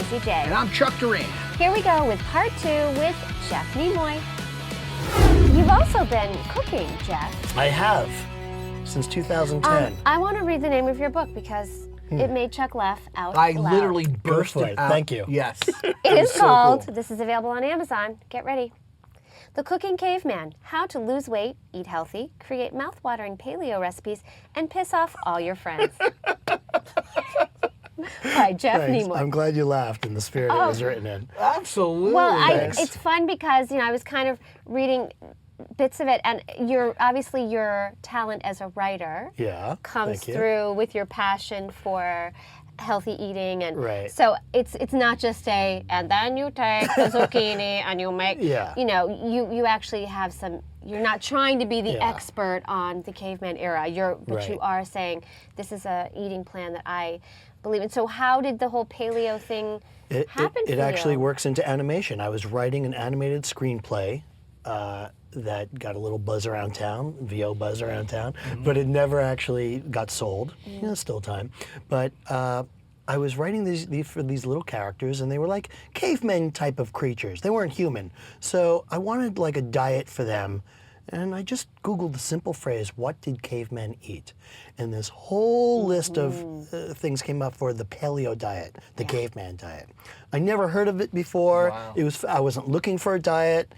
Stacey J. And I'm Chuck Doreen. Here we go with part 2 with Jeff Nimoy. You've also been cooking, Jeff. I have, since 2010. I want to read the name of your book because it made Chuck laugh out I loud. literally bursted out. Thank you. Yes. It is so called, cool. this is available on Amazon, get ready, The Cooking Caveman, How to Lose Weight, Eat Healthy, Create Mouth-Watering Paleo Recipes, and Piss Off All Your Friends. By Jeff Thanks. Nimoy. I'm glad you laughed in the spirit it was written in. Absolutely. Well, Thanks. it's fun because, I was kind of reading bits of it, and obviously your talent as a writer Yeah. comes thank you. through with your passion for healthy eating, and Right. so it's not just and then you take the zucchini and you make, Yeah. you actually have some, you're not trying to be the Yeah. expert on the caveman era, but you Right. are saying, this is a eating plan that I believe in. So how did the whole paleo thing happen for It you? actually works into animation. I was writing an animated screenplay that got a little buzz around town, VO buzz around town, but it never actually got sold. Still time. But I was writing these for these little characters, and they were like cavemen type of creatures. They weren't human. So I wanted like a diet for them. And I just Googled the simple phrase, what did cavemen eat? And this whole list of things came up for the paleo diet, the caveman diet. I never heard of it before. Wow. I wasn't looking for a diet.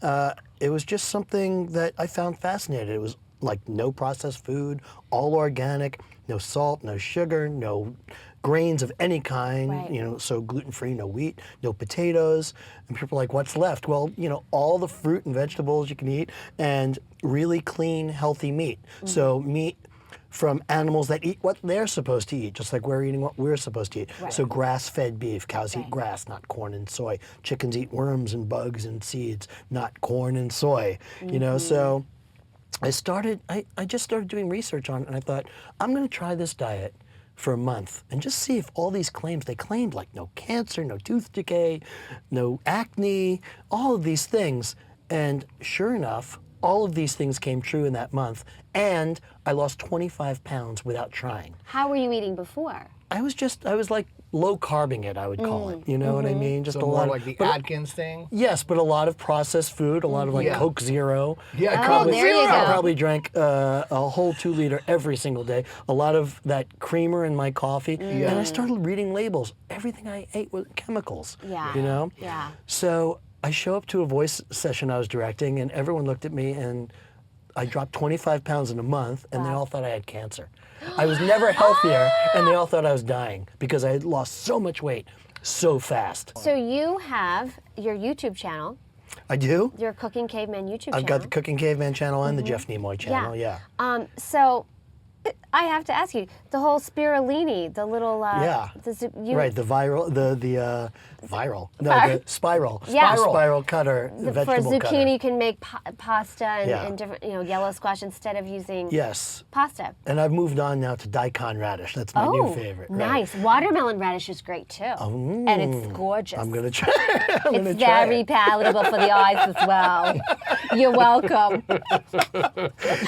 It was just something that I found fascinating. It was like no processed food, all organic, no salt, no sugar, no grains of any kind, Right. So gluten-free, no wheat, no potatoes. And people are like, what's left? Well, all the fruit and vegetables you can eat and really clean, healthy meat. So meat from animals that eat what they're supposed to eat, just like we're eating what we're supposed to eat. Right. So grass-fed beef, cows eat grass, not corn and soy. Chickens eat worms and bugs and seeds, not corn and soy. So I just started doing research on it, and I thought, I'm going to try this diet for a month and just see if all these claims, they claimed like no cancer, no tooth decay, no acne, all of these things. And sure enough, all of these things came true in that month, and I lost 25 pounds without trying. How were you eating before? I was like low carbing it, I would call it. You know what I mean? Just So a more lot like the but- Atkins thing? Yes, but a lot of processed food, a lot of like Yeah. Coke Zero. Yeah, Oh, Coke there you Zero. go. I probably drank a whole 2 liter every single day. A lot of that creamer in my coffee. And I started reading labels. Everything I ate was chemicals. Yeah. Yeah. So I show up to a voice session I was directing, and everyone looked at me, and I dropped 25 pounds in a month, and they all thought I had cancer. I was never healthier, and they all thought I was dying because I had lost so much weight so fast. So you have your YouTube channel, I do. your Cooking Caveman YouTube channel. I've got the Cooking Caveman channel and the Jeff Nimoy channel, yeah. So I have to ask you, the whole spirulini, the little Yeah. Right, the viral, the spiral. Yeah. Spiral cutter, for vegetable zucchini, cutter. you can make pasta and, Yeah. and different, yellow squash instead of using Yes. pasta. And I've moved on now to daikon radish. That's my new favorite. Right. Nice. Watermelon radish is great too. And it's gorgeous. I'm gonna try. It's very palatable for the eyes as well. You're welcome.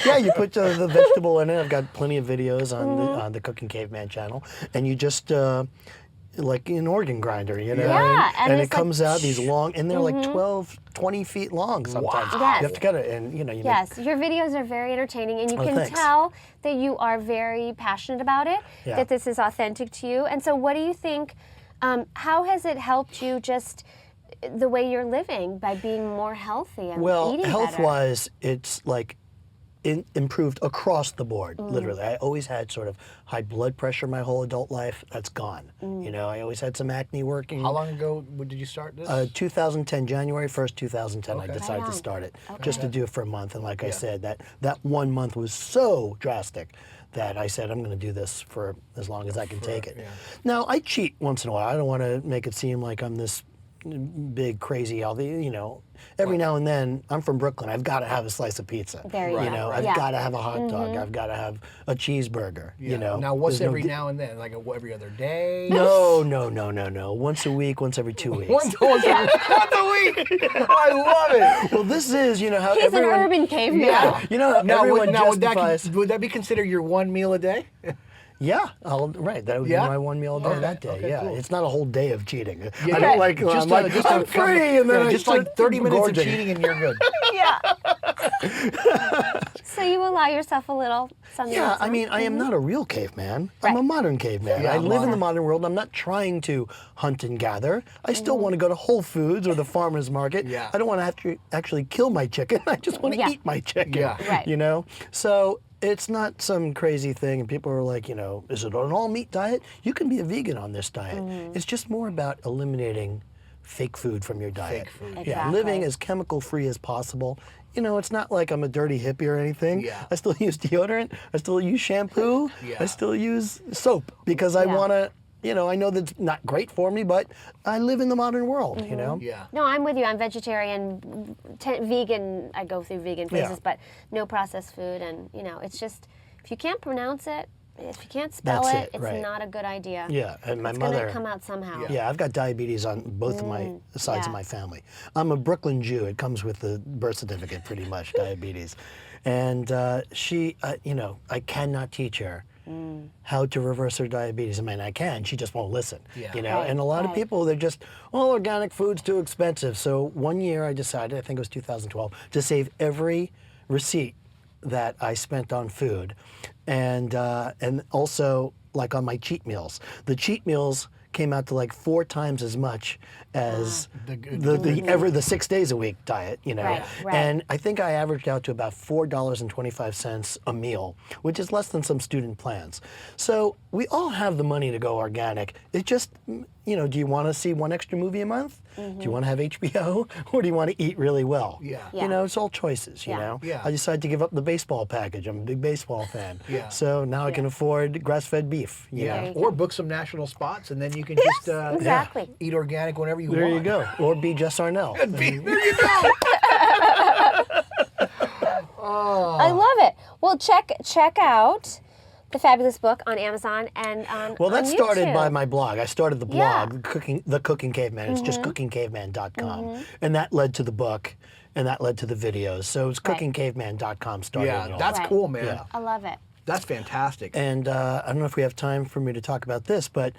Yeah, you put the vegetable in it. I've got plenty of videos on the Cooking Caveman channel, and you just like an organ grinder, Yeah, and and it's it comes like, out these long, and they're like 12, 20 feet long sometimes. Yes. You have to cut it, and you Yes, your videos are very entertaining, and you can thanks. tell that you are very passionate about it, Yeah. that this is authentic to you. And so what do you think, how has it helped you just the way you're living by being more healthy and Well, eating better? health-wise, it's like improved across the board, literally. I always had sort of high blood pressure my whole adult life. That's gone. I always had some acne working. How long ago did you start this? 2010, January 1st, 2010, I Okay. decided Right to on. start it, just to do it for a month. And like I said, that 1 month was so drastic that I said, I'm going to do this for as long as I can take it. yeah. Now, I cheat once in a while. I don't want to make it seem like I'm this big, crazy, healthy, every now and then, I'm from Brooklyn, I've got to have a slice of pizza. There you go. I've Yeah. got to have a hot dog, I've got to have a cheeseburger, Now, what's There's no every now and then? Like every other day? No. Once a week, once every 2 weeks. Once a week. I love it. Well, this is, how He's everyone... an urban caveman. Yeah. You know, Now, everyone would justifies... that be considered your one meal a day? Yeah, that would Yeah? be my one meal a day Okay, that day. okay, yeah, cool. it's not a whole day of cheating. Yeah, I don't like. just I'm like, just I'm free, and then I just start like 30 minutes gorging. of cheating and you're good. Yeah. So you allow yourself a little Sunday. Yeah, night I time? mean, I am not a real caveman. I'm a Right. modern caveman. Yeah, I live in the modern. modern world. I'm not trying to hunt and gather. I still want to go to Whole Foods or the farmer's market. Yeah. I don't want to have to actually kill my chicken. I just want to Yeah. eat my chicken. Yeah. Right. You know? So it's not some crazy thing. And people are like, is it an all-meat diet? You can be a vegan on this diet. It's just more about eliminating fake food from your diet. Fake food. Yeah, Exactly. living as chemical-free as possible. It's not like I'm a dirty hippie or anything. Yeah. I still use deodorant. I still use shampoo. Yeah. I still use soap because I Yeah. want to, I know that's not great for me, but I live in the modern world, Yeah. No, I'm with you. I'm vegetarian, vegan. I go through vegan phases, Yeah. but no processed food. And, it's just, if you can't pronounce it, if you can't spell That's it, it, it's right. not a good idea. Yeah, and my It's mother. going to come out somehow. Yeah, I've got diabetes on both of my sides of yeah. my family. I'm a Brooklyn Jew. It comes with the birth certificate, pretty much, diabetes. And she, I cannot teach her how to reverse her diabetes. I mean, I can. She just won't listen. Yeah. Right, And a lot of right. people, they're just, organic food's too expensive. So one year I decided, I think it was 2012, to save every receipt that I spent on food, and also like on my cheat meals. The cheat meals came out to like 4 times as much as the 6 days a week diet, Right, right. And I think I averaged out to about $4.25 a meal, which is less than some student plans. So we all have the money to go organic. It just, do you want to see one extra movie a month? Do you want to have HBO? Or do you want to eat really well? Yeah. Yeah. It's all choices, you Yeah. know? Yeah. I decided to give up the baseball package. I'm a big baseball fan. Yeah. So now I can afford grass-fed beef, you Yeah. know? There you Or book some national spots and then you can just Exactly. eat organic whenever you There want. you go. Or be Jess Arnell. There you go. I love it. Well, check out the fabulous book on Amazon and on Well, that on started YouTube. by my blog. I started the Yeah. blog, The Cooking Caveman. It's just cookingcaveman.com. And that led to the book, and that led to the videos. So it's Right. cookingcaveman.com started it Yeah, all. that's Right. cool, man. Yeah. I love it. That's fantastic. And I don't know if we have time for me to talk about this, but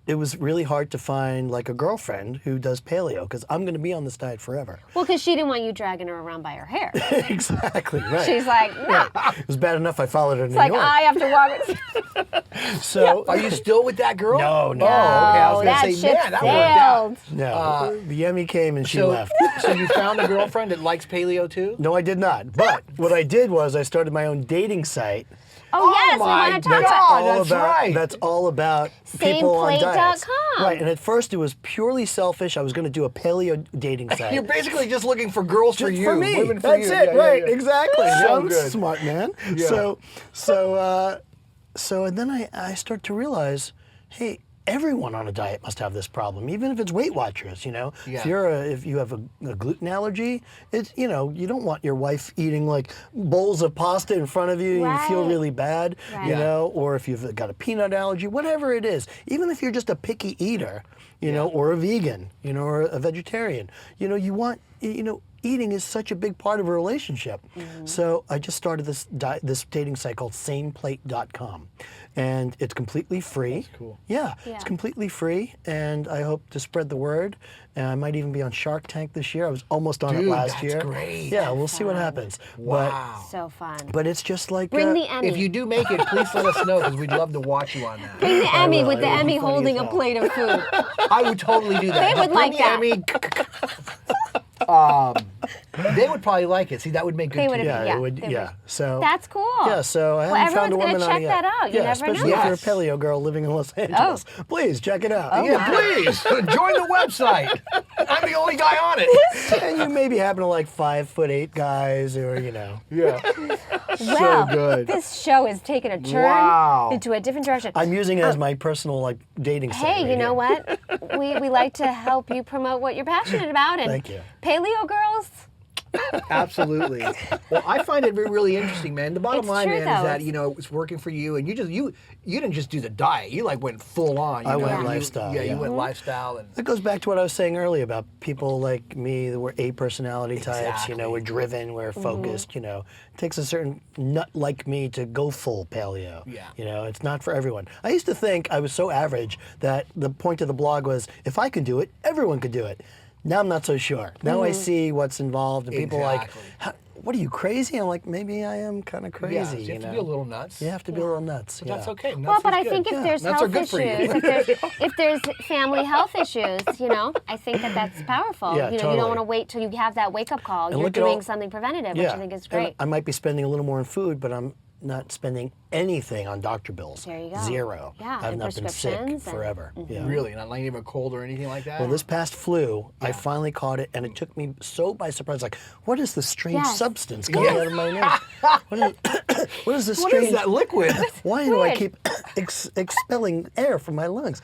it was really hard to find like a girlfriend who does paleo because I'm going to be on this diet forever. Well, because she didn't want you dragging her around by her hair. Exactly, right. She's like, no. It was bad enough I followed her to It's New like, York. I have to walk. So, Are you still with that girl? No, no. Oh, okay. I was that going to say, ship man, that worked out. sailed. no. The Emmy came and she So, left. so you found a girlfriend that likes paleo too? No, I did not. But what I did was I started my own dating site. Oh, yes, we my want to talk God. about Oh, that's right. That's all about people on diets. Sameplate.com. Right, and at first it was purely selfish. I was going to do a paleo dating site. You're basically just looking for girls for Just you, for me. women for That's you. it, Yeah, right? yeah, yeah. Exactly. So I'm good. smart, man. Yeah. So and then I start to realize, hey, everyone on a diet must have this problem, even if it's Weight Watchers. Yeah. If you have a gluten allergy, it's you don't want your wife eating like bowls of pasta in front of you and you feel Right. really bad, Right. Yeah. or if you've got a peanut allergy, whatever it is, even if you're just a picky eater, or a vegan, or a vegetarian, you want, eating is such a big part of a relationship. So I just started this dating site called sameplate.com. And it's completely free. That's cool. Yeah, Yeah. it's completely free, and I hope to spread the word. And I might even be on Shark Tank this year. I was almost on it Dude, last that's year. great. Yeah, we'll see what happens. Wow. So fun. But it's just like Bring the Emmy. If you do make it, please let us know because we'd love to watch you on that. Bring the Emmy will. with the It would be Emmy funny holding as a hell. plate of food. I would totally do that. They would Bring like the that. Emmy. They would probably like it. See, that would make good They would TV. have- yeah, Yeah, it would. they Yeah, so That's cool. yeah, so I Well, haven't found a everyone's woman gonna on it check yet. that out. You Yeah, never know. especially Yes. if you're a paleo girl living in Los Angeles. Please check it out. Oh, Yeah, wow. please join the website. I'm the only guy on it. And you maybe happen to like 5'8" guys, or Yeah. Well, good. this show is taking a turn Wow. into a different direction. I'm using it as my personal like dating site. Hey, right you know here. what? We like to help you promote what you're passionate about. And Thank you. Paleo girls, Absolutely. Well, I find it really interesting, man. The bottom It's line, true, man, though. is that it's working for you, and you didn't just do the diet. You like went full on. I went You- lifestyle, Yeah, yeah. you went lifestyle, and It goes back to what I was saying earlier about people like me that were A personality types, Exactly. we're driven, we're focused, It takes a certain nut like me to go full paleo. Yeah. It's not for everyone. I used to think I was so average that the point of the blog was, if I could do it, everyone could do it. Now I'm not so sure. Now I see what's involved, and people are like, Exactly. what are you, crazy? I'm like, maybe I am kind of crazy. yeah, you have to be a little nuts. You have to be a little nuts. But that's okay. Well, Nuts but is I good. think if there's Nuts are health good for you. issues, if there's family health issues, I think that's powerful. Yeah, You totally. don't want to wait till you have that wake-up call. And You're look at all- doing something preventative, which I think is and great. I might be spending a little more on food, but I'm not spending anything on doctor bills. There you go. Zero. Yeah, I've and not been sick prescriptions and- forever. Yeah. Really, not like even a cold or anything like that. Well, this past flu, I finally caught it, and it took me so by surprise. Like, what is this strange Yes. substance coming out of my nose? What is this what strange? is that liquid? Why do I weird. keep expelling air from my lungs?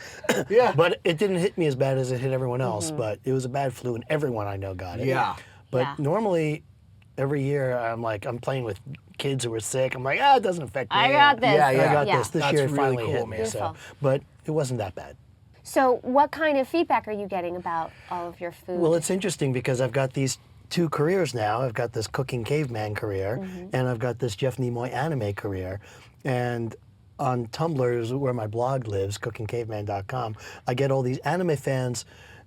Yeah. But it didn't hit me as bad as it hit everyone else. But it was a bad flu, and everyone I know got it. Yeah. But Yeah. normally, every year, I'm playing with kids who are sick. I'm like, it doesn't affect me. I got this. Yeah, I yeah. got this. This That's year it really finally cool, hit me. man. So, Beautiful. but it wasn't that bad. So what kind of feedback are you getting about all of your food? Well, it's interesting because I've got these two careers now. I've got this cooking caveman career, and I've got this Jeff Nimoy anime career. And on Tumblr is where my blog lives, cookingcaveman.com, I get all these anime fans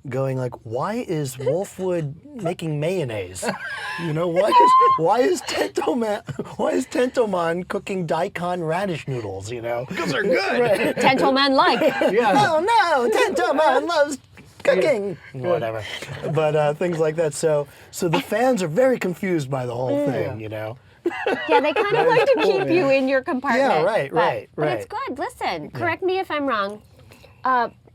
going like, why is Wolfwood making mayonnaise? Why is Tentomon cooking daikon radish noodles? Because they're good. Right. Gentlemen like. Yeah. Oh no, Tentomon loves cooking. Whatever. But things like that. So the fans are very confused by the whole thing, Yeah, they kind of like to cool, keep you man. in your compartment. Yeah, right, But right. it's good. Listen, correct me if I'm wrong.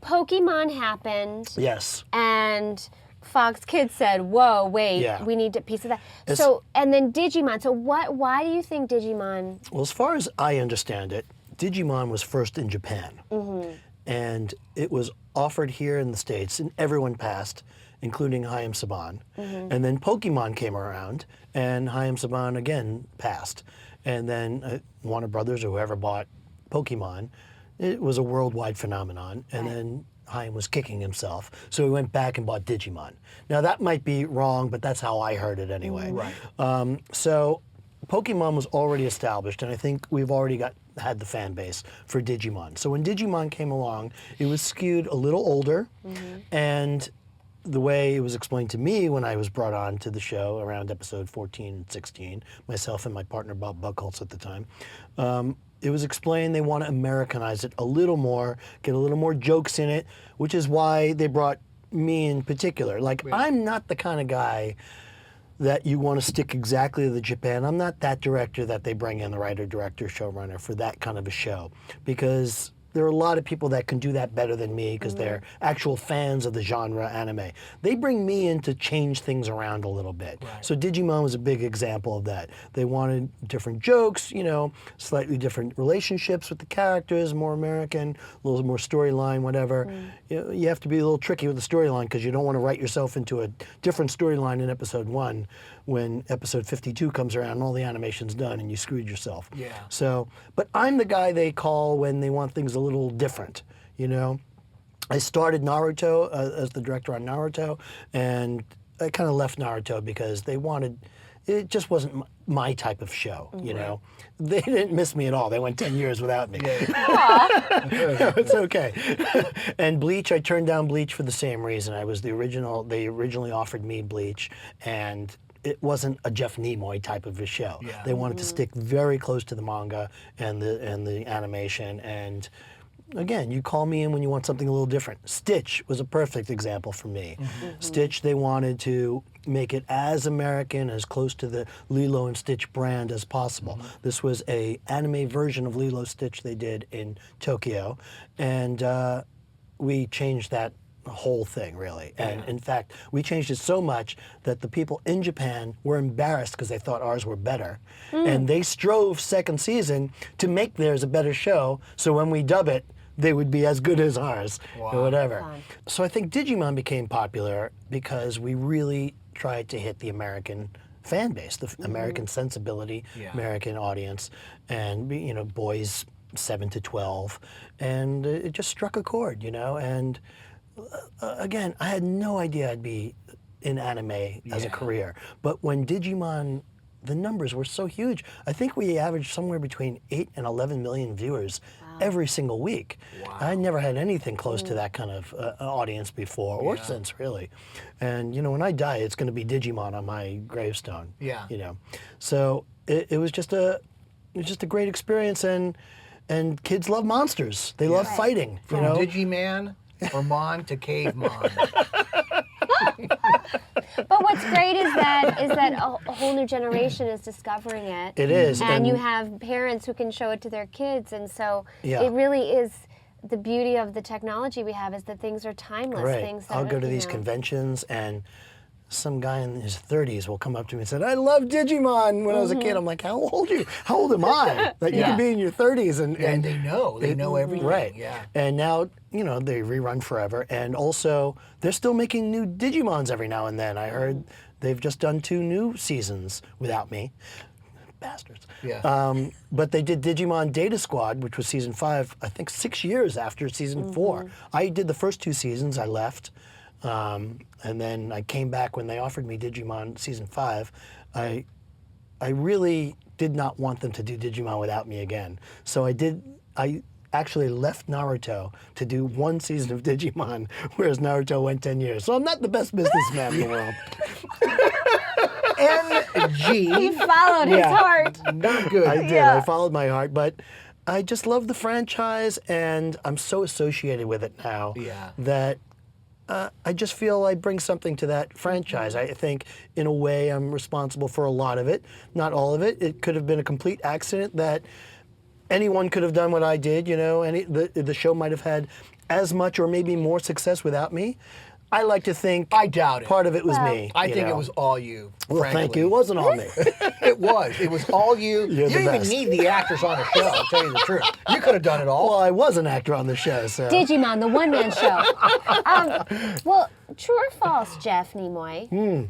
Pokemon happened, Yes. and Fox Kids said, "Whoa, wait, Yeah. we need a piece of that." It's- So, and then Digimon. So, why do you think Digimon? Well, as far as I understand it, Digimon was first in Japan. And it was offered here in the States, and everyone passed, including Hayam Saban. And then Pokemon came around, and Hayam Saban again passed. And then Warner Brothers or whoever bought Pokemon, it was a worldwide phenomenon. And then Hayam was kicking himself. So he went back and bought Digimon. Now that might be wrong, but that's how I heard it anyway. Right. So Pokemon was already established, and I think we've already had the fan base for Digimon. So when Digimon came along, it was skewed a little older, and the way it was explained to me when I was brought on to the show around episode 14 and 16, myself and my partner Bob Buckholz at the time, it was explained they want to Americanize it a little more, get a little more jokes in it, which is why they brought me in particular. Like, I'm not the kind of guy that you want to stick exactly to the Japan. I'm not that director that they bring in, the writer, director, showrunner, for that kind of a show. Because there are a lot of people that can do that better than me because they're actual fans of the genre anime. They bring me in to change things around a little bit. So Digimon was a big example of that. They wanted different jokes, slightly different relationships with the characters, more American, a little more storyline, whatever. You have to be a little tricky with the storyline because you don't want to write yourself into a different storyline in episode 1 when episode 52 comes around and all the animation's done and you screwed yourself. Yeah. So, but I'm the guy they call when they want things a little different, I started Naruto as the director on Naruto, and I kind of left Naruto because it just wasn't my type of show, They didn't miss me at all. They went 10 years without me. It's okay. And Bleach, I turned down Bleach for the same reason. I was the original. They originally offered me Bleach, and it wasn't a Jeff Nimoy type of a show. Yeah. They wanted to stick very close to the manga and the animation. And again, you call me in when you want something a little different. Stitch was a perfect example for me. Stitch, they wanted to make it as American, as close to the Lilo and Stitch brand as possible. This was a anime version of Lilo Stitch they did in Tokyo, and we changed that whole thing, really. And in fact, we changed it so much that the people in Japan were embarrassed because they thought ours were better. And they strove second season to make theirs a better show, so when we dub it, they would be as good as ours, or whatever. Fun. So I think Digimon became popular because we really tried to hit the American fan base, the American sensibility, Yeah. American audience, and boys 7 to 12, and it just struck a chord, and again, I had no idea I'd be in anime as a Yeah. career, but when Digimon, the numbers were so huge. I think we averaged somewhere between 8 and 11 million viewers every single week. Wow. I never had anything close to that kind of audience before or Yeah. since, really. And when I die, it's going to be Digimon on my gravestone. Yeah. So it was just a great experience, and kids love monsters. They love fighting. From Digiman or Mon to Caveman. But what's great is that a whole new generation is discovering it. It is, and you have parents who can show it to their kids, and so Yeah. it really is. The beauty of the technology we have is that things are timeless. Right. Things that I'll go to these conventions, and some guy in his 30s will come up to me and say, "I love Digimon." When I was a kid, I'm like, "How old are you? How old am I?" That you Yeah. can be in your 30s and They know everything. Right. Yeah. And now, they rerun forever. And also, they're still making new Digimons every now and then. I heard they've just done 2 new seasons without me. Bastards. Yeah. But they did Digimon Data Squad, which was season 5, I think 6 years after season 4. I did the first 2 seasons, I left. And then I came back when they offered me Digimon season 5. I really did not want them to do Digimon without me again. So I actually left Naruto to do 1 season of Digimon, whereas Naruto went 10 years. So I'm not the best businessman in the world. He NG. followed his Yeah. heart. Not good. I did. Yeah. I followed my heart, but I just love the franchise, and I'm so associated with it now Yeah. that I just feel I bring something to that franchise. I think, in a way, I'm responsible for a lot of it, not all of it. It could have been a complete accident that anyone could have done what I did. The show might have had as much or maybe more success without me. I like to think I doubt it. part of it was Well, me. I you think know. it was all you. Well, frankly. thank you. It wasn't all me. It was. It was all you. You're You the didn't even best. need the actors on the show, I'll tell you the truth. You could have done it all. Well, I was an actor on the show, so. Digimon, the one-man show. Well, true or false, Jeff Nimoy?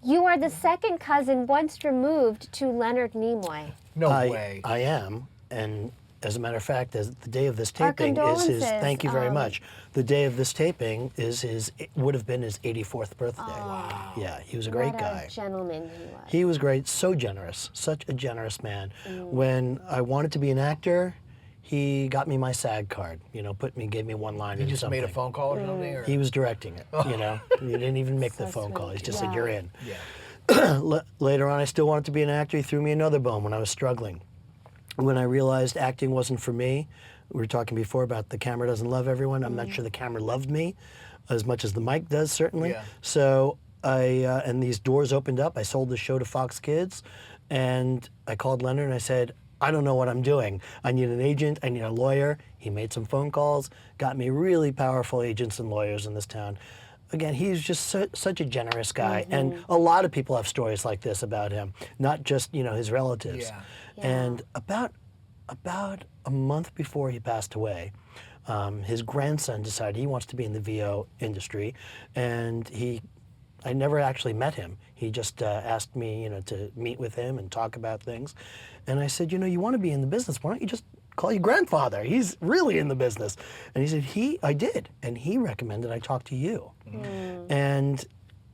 You are the second cousin once removed to Leonard Nimoy. No I way. I am, and as a matter of fact, as the day of this Our taping is his. condolences, Thank you very much. The day of this taping is would have been his 84th birthday. Wow. Yeah, he was a great What guy. a gentleman he was. He was great, so generous, such a generous man. When I wanted to be an actor, he got me my SAG card. Gave me one line. You in just something. made a phone call or something? Or? He was directing it. He didn't even make the phone call. He just said, "You're in." Yeah. Later on, I still wanted to be an actor. He threw me another bone when I was struggling. When I realized acting wasn't for me, we were talking before about the camera doesn't love everyone. I'm not sure the camera loved me as much as the mic does, certainly. Yeah. So and these doors opened up. I sold the show to Fox Kids, and I called Leonard and I said, "I don't know what I'm doing. I need an agent. I need a lawyer." He made some phone calls, got me really powerful agents and lawyers in this town. Again, he's just such a generous guy, and a lot of people have stories like this about him, not just his relatives. Yeah. And about a month before he passed away, his grandson decided he wants to be in the VO industry, and I never actually met him. He just asked me, to meet with him and talk about things, and I said, you want to be in the business? Why don't you just call your grandfather? He's really in the business. And he said, I did, and he recommended I talk to you. And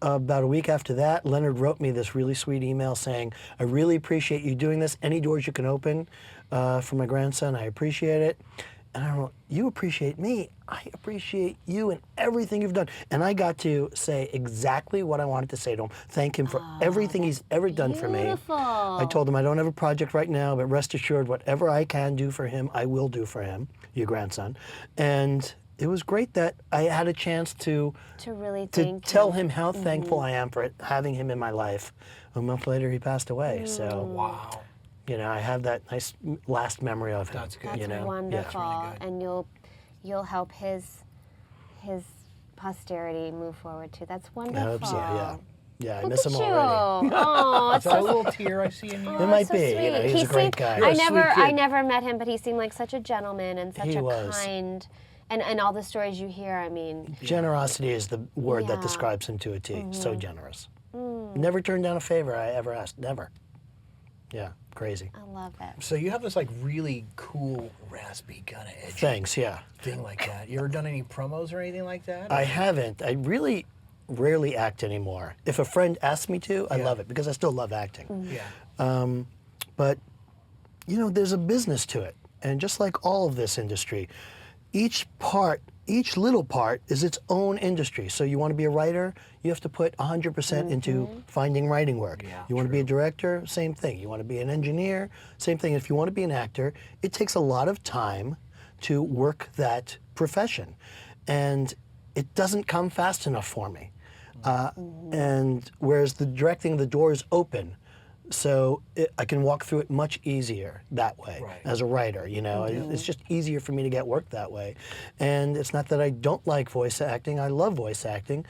about a week after that, Leonard wrote me this really sweet email saying, "I really appreciate you doing this. Any doors you can open for my grandson, I appreciate it." And I wrote, "You appreciate me. I appreciate you and everything you've done." And I got to say exactly what I wanted to say to him. Thank him for everything he's ever done for me. Beautiful. I told him I don't have a project right now, but rest assured, whatever I can do for him, I will do for him, your grandson. And it was great that I had a chance to really to thank tell him how thankful I am for having him in my life. A month later, he passed away. So, Wow. I have that nice last memory of him. That's good. That's you know? wonderful, really good. and you'll help his posterity move forward too. That's wonderful. I hope so. Yeah. Yeah, I Look miss at him you. already. Oh, Is that a little tear I see in you? It might so be. sweet. He's a great seemed, guy. You're a sweet I kid. never met him, but he seemed like such a gentleman and such He a was. kind. And all the stories you hear, I mean, Generosity is the word that Yeah. describes him to a T. So generous. Never turned down a favor I ever asked. Never. Yeah, crazy. I love it. So you have this like really cool, raspy kind of edge Thanks, yeah. thing like that. You ever done any promos or anything like that? I haven't. I really rarely act anymore. If a friend asks me to, I love it because I still love acting. Yeah. But, you know, there's a business to it. And just like all of this industry, each little part is its own industry. So you want to be a writer, you have to put 100% into finding writing work. Yeah, you want to be a director, same thing. You want to be an engineer, same thing. If you want to be an actor, it takes a lot of time to work that profession. And it doesn't come fast enough for me. And whereas the directing, the door is open. So I can walk through it much easier that way as a writer, you know. It's just easier for me to get work that way. And it's not that I don't like voice acting. I love voice acting.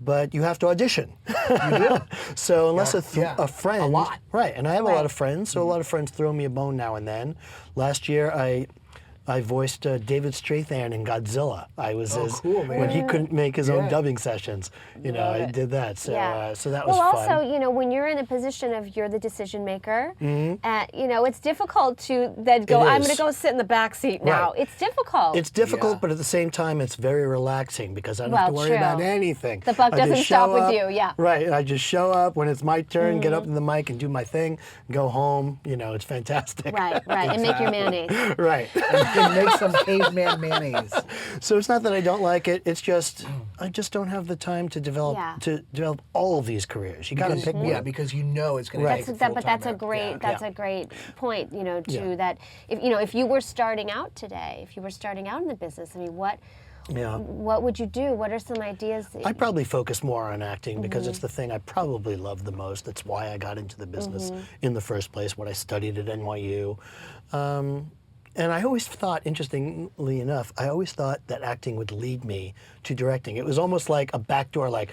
But you have to audition. You do. So unless a friend... A lot. Right, and I have a lot of friends, so a lot of friends throw me a bone now and then. Last year I voiced David Strathairn in Godzilla. I was cool, man. when he couldn't make his own dubbing sessions. You know, I did that. So so that was well, fun. also, you know, when you're in a position of you're the decision maker, you know, it's difficult to then go, I'm going to go sit in the back seat now. Right. It's difficult. It's difficult, but at the same time, it's very relaxing because I don't have to worry about anything. The buck I just doesn't stop show with up, you, Right, I just show up when it's my turn, get up in the mic and do my thing, go home. You know, it's fantastic. Right, and make your mayonnaise. Right. And make some caveman mayonnaise. So it's not that I don't like it. It's just I just don't have the time to develop all of these careers. You got to pick one. Yeah, because you know it's going to take But that's a great point. You know, that if you were starting out today, if you were starting out in the business, I mean, what would you do? What are some ideas? I'd probably focus more on acting because it's the thing I probably love the most. That's why I got into the business in the first place, what I studied at NYU. And I always thought, interestingly enough, I always thought that acting would lead me to directing. It was almost like a backdoor, like,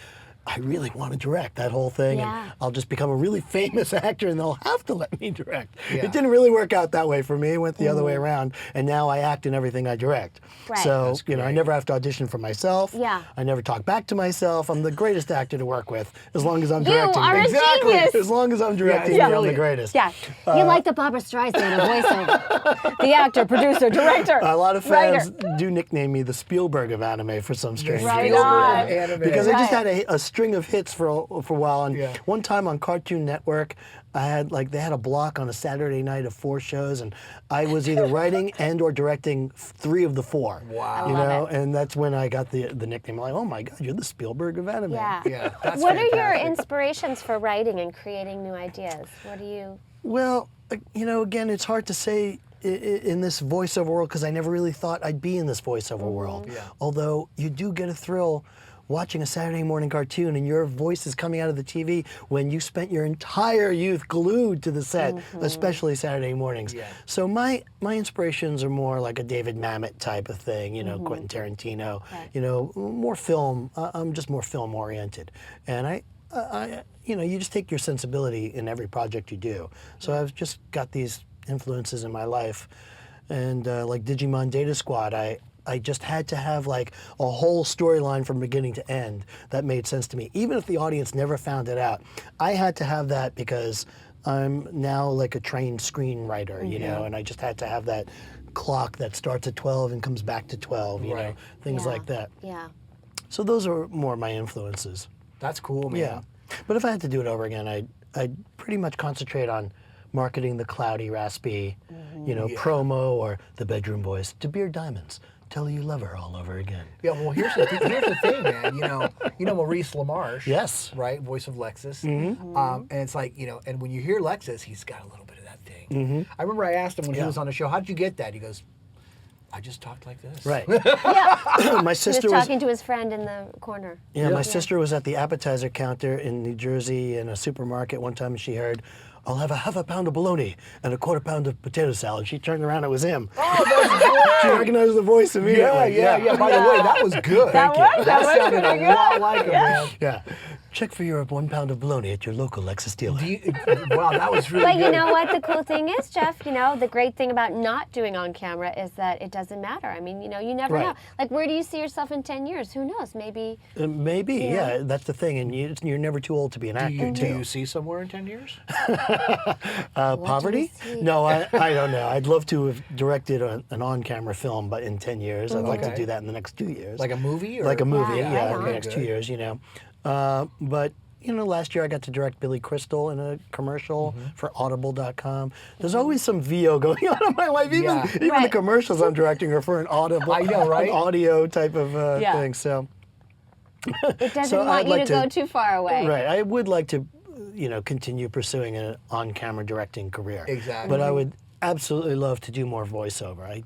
I really want to direct that whole thing, and I'll just become a really famous actor, and they'll have to let me direct. Yeah. It didn't really work out that way for me. It went the other way around, and now I act in everything I direct. Right. So, you know, I never have to audition for myself. Yeah. I never talk back to myself. I'm the greatest actor to work with, as long as I'm directing. You are a genius. As long as I'm directing, I'm the greatest. Yeah. You like the Barbra Streisand of voiceover. The actor, producer, director. A lot of fans do nickname me the Spielberg of anime for some strange Right reason. on. Because I just had a string of hits for a while, and one time on Cartoon Network, I had they had a block on a Saturday night of 4 shows, and I was either writing and or directing 3 of the 4. Wow. You know, and that's when I got the nickname. Like, oh my God, you're the Spielberg of anime. Yeah. That's what fantastic. are your inspirations for writing and creating new ideas? What do you? Well, you know, again, it's hard to say in this voiceover world because I never really thought I'd be in this voiceover world. Yeah. Although you do get a thrill watching a Saturday morning cartoon and your voice is coming out of the TV when you spent your entire youth glued to the set, especially Saturday mornings. Yeah. So my inspirations are more like a David Mamet type of thing, you know, Quentin Tarantino, you know, more film. I'm just more film oriented. And I you know, you just take your sensibility in every project you do. So I've just got these influences in my life. And like Digimon Data Squad, I just had to have like a whole storyline from beginning to end that made sense to me. Even if the audience never found it out, I had to have that because I'm now like a trained screenwriter, you know, and I just had to have that clock that starts at 12 and comes back to 12, you know, things like that. Yeah. So those are more my influences. That's cool, man. Yeah. But if I had to do it over again, I'd pretty much concentrate on marketing the cloudy, raspy, you know, promo or the bedroom voice to Beard Diamonds. Tell you love her all over again. Yeah, well, here's the thing, man. You know Maurice LaMarche. Yes. Right, voice of Lexus. And it's like, you know, and when you hear Lexus, he's got a little bit of that thing. I remember I asked him when he was on the show, "How did you get that?" He goes, "I just talked like this." Right. Yeah. My He sister was talking to his friend in the corner. Yeah, my sister was at the appetizer counter in New Jersey in a supermarket one time, and she heard, "I'll have a half a pound of bologna and a quarter pound of potato salad." She turned around, it was him. Oh, that's great. She recognized the voice immediately. Yeah. By the way, that was good. That That was sounded pretty a lot like him, man. Yeah. Check for your 1 pound of bologna at your local Lexus dealer. Wow, that was really But good. you know what the cool thing is, Jeff? The great thing about not doing on camera is that it doesn't matter. I mean, you never Right. know. Like, where do you see yourself in 10 years? Who knows? Maybe. Maybe, yeah, that's the thing. And you're never too old to be an actor, Do too. you see somewhere in 10 years? Poverty? see? No, I don't know. I'd love to have directed an on-camera film, but in 10 years. I'd like to Okay. do that in the next 2 years. Like a movie? Or? Like a movie, Yeah, yeah, right in the on. next 2 years, But, last year I got to direct Billy Crystal in a commercial for Audible.com. There's always some VO going on in my life. Even the Right. commercials I'm directing are for an Audible, I know, right? an audio type of Yeah. thing. So, It doesn't So want I'd you like to go to- too far away. right, I would like to, continue pursuing an on-camera directing career. Exactly. But I would absolutely love to do more voiceover. I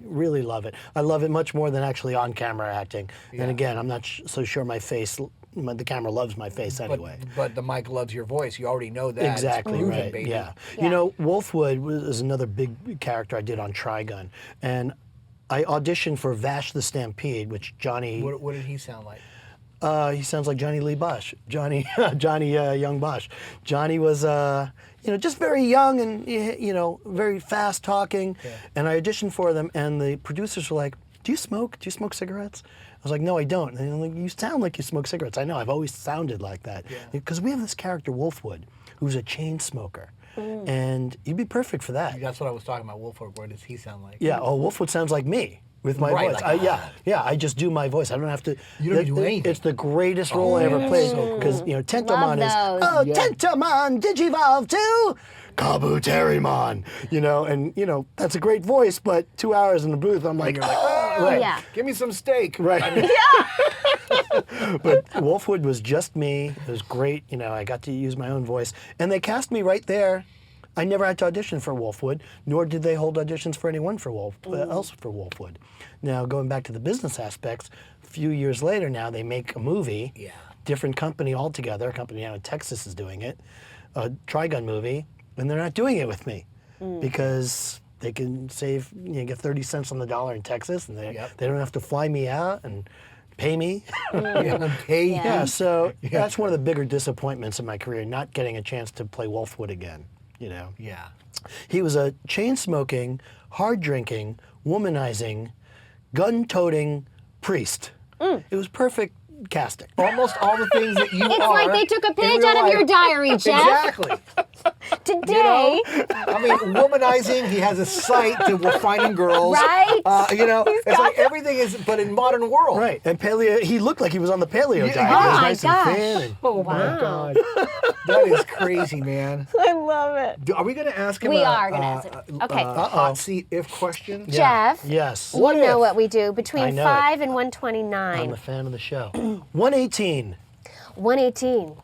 really love it. I love it much more than actually on-camera acting. Yeah. And again, I'm not so sure the camera loves my face anyway. But the mic loves your voice. You already know that. It's Exactly, proven, right, baby. yeah. Yeah. Wolfwood was another big character I did on Trigun. And I auditioned for Vash the Stampede, which Johnny... What did he sound like? He sounds like Johnny Lee Bosch, Johnny Young Bosch. Johnny was, just very young and very fast talking. Yeah. And I auditioned for them, and the producers were like, "Do you smoke? Do you smoke cigarettes?" I was like, "No, I don't." And they're like, "You sound like you smoke cigarettes." I know, I've always sounded like that because we have this character Wolfwood, who's a chain smoker, and you'd be perfect for that. That's what I was talking about. Wolfwood. What does he sound like? Yeah. Oh, Wolfwood sounds like me. With my Right, voice. like, I just do my voice. I don't have to. You don't do anything. It's the greatest role I ever played. Because, Tentomon is, those. oh, Yeah. Tentomon, Digivolve to Kabuterimon. And, that's a great voice, but 2 hours in the booth, I'm like, You're like, oh, right. Yeah. Give me some steak. Right. But Wolfwood was just me. It was great. I got to use my own voice. And they cast me right there. I never had to audition for Wolfwood, nor did they hold auditions for anyone else for Wolfwood. Now, going back to the business aspects, a few years later now, they make a movie. Yeah. Different company altogether. A company out in Texas is doing it. A Trigun movie. And they're not doing it with me because they can save, get 30 cents on the dollar in Texas, and they don't have to fly me out and pay me. Hey. Yeah. Yeah, so that's one of the bigger disappointments in my career, not getting a chance to play Wolfwood again. Yeah. He was a chain-smoking, hard-drinking, womanizing, gun-toting priest. It was perfect casting. Almost all the things that you It's are. like they took a in page real out of your life. diary, Jeff. Exactly. Today. I mean, womanizing. He has a sight to finding girls. Right? It's like everything is, but in modern world. Right, and paleo. He looked like he was on the paleo Yeah. diet. Oh He was my nice gosh. and thin. And, Oh my Wow. God, that is crazy, man. I love it. Are we going to ask him? We a, are gonna ask him. Okay. hot seat if question. Jeff, yes, you What know if? what we do I between know 5 and I'm 129. a fan of the show. 118. 118.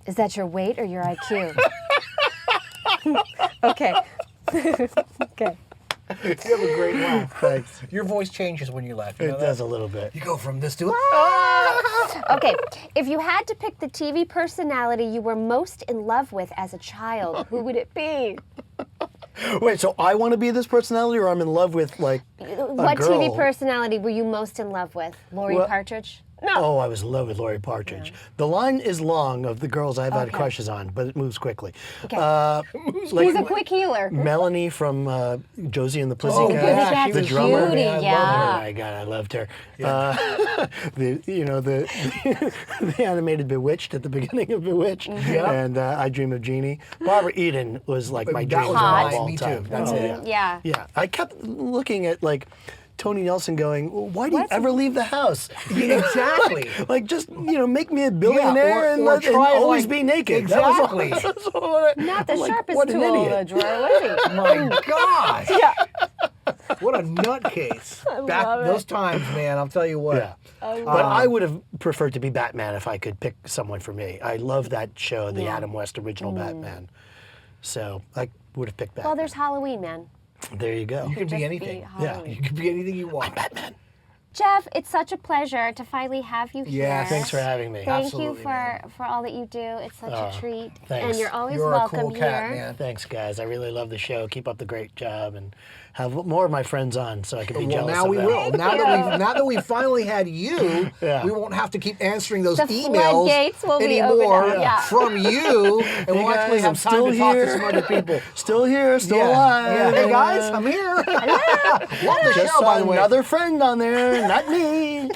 Is that your weight or your IQ? Okay. Okay. You have a great laugh. Thanks. Your voice changes when you laugh. You know It that? does a little bit. You go from this to Okay. If you had to pick the TV personality you were most in love with as a child, who would it be? Wait, so I want to be this personality, or I'm in love with like What girl. TV personality were you most in love with? Lori Well- Partridge? No. Oh, I was in love with Lori Partridge. The line is long of the girls I've had Okay. crushes on, but it moves quickly. Okay. Like He's a quick healer. Melanie from Josie and the Oh, Pussycats, yeah, she the was drummer. beauty, I love yeah. Oh my God, I loved her. The animated Bewitched at the beginning of Bewitched, and I Dream of Jeannie. Barbara Eden was like my That dream was girl hot. of all Me too. time. That's Oh, it. yeah. Yeah. Yeah, I kept looking at like Tony Nelson going, well, why do you ever leave the house? Exactly. Like, just, make me a billionaire and try and, always like- be naked. Exactly. That was all Not the I'm like, sharpest what an tool in the idiot. drawer, was he? My God. Yeah. What a nutcase. Back those times, man. I'll tell you what. Yeah. But I would have preferred to be Batman if I could pick someone for me. I love that show, the Adam West original Batman. So I would have picked Batman. Well, there's Halloween, man. There you go. You can Just be anything. Yeah. Halloween. You can be anything you want. Batman. Jeff, it's such a pleasure to finally have you here. Yes. Thanks for having me. Thank Absolutely, you for all that you do. It's such a treat. thanks. And you're always You're a welcome cool cat, here. man. Thanks, guys. I really love the show. Keep up the great job and have more of my friends on so I can be Well, jealous now of we them. will. Now that we've finally had you, Yeah. we won't have to keep answering those The emails floodgates will be opened anymore up, yeah. from you, and Hey we'll guys, actually I'm have time still to talk to here. some other people. Still here, still Yeah. alive. Yeah. Hey guys, I'm here. Love the Just show, by the way. another friend on there, not me.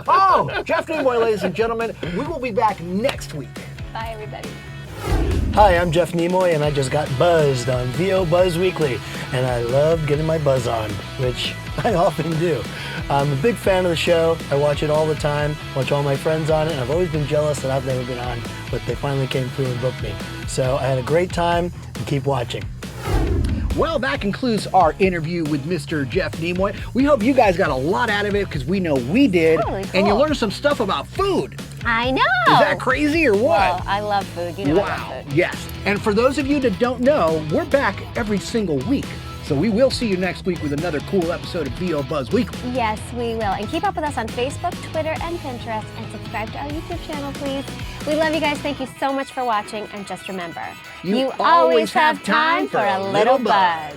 Oh, Jeff Nimoy, ladies and gentlemen. We will be back next week. Bye, everybody. Hi, I'm Jeff Nimoy, and I just got buzzed on VO Buzz Weekly, and I love getting my buzz on, which I often do. I'm a big fan of the show. I watch it all the time, watch all my friends on it, and I've always been jealous that I've never been on, but they finally came through and booked me. So I had a great time, and keep watching. Well, that concludes our interview with Mr. Jeff Nimoy. We hope you guys got a lot out of it because we know we did. Totally And you cool. learned some stuff about food. I know. Is that crazy or what? Well, I love food. You know I Wow. love food. Yes. And for those of you that don't know, we're back every single week. So we will see you next week with another cool episode of VO Buzz Weekly. Yes, we will. And keep up with us on Facebook, Twitter, and Pinterest. And subscribe to our YouTube channel, please. We love you guys. Thank you so much for watching. And just remember, You always have time for a little buzz.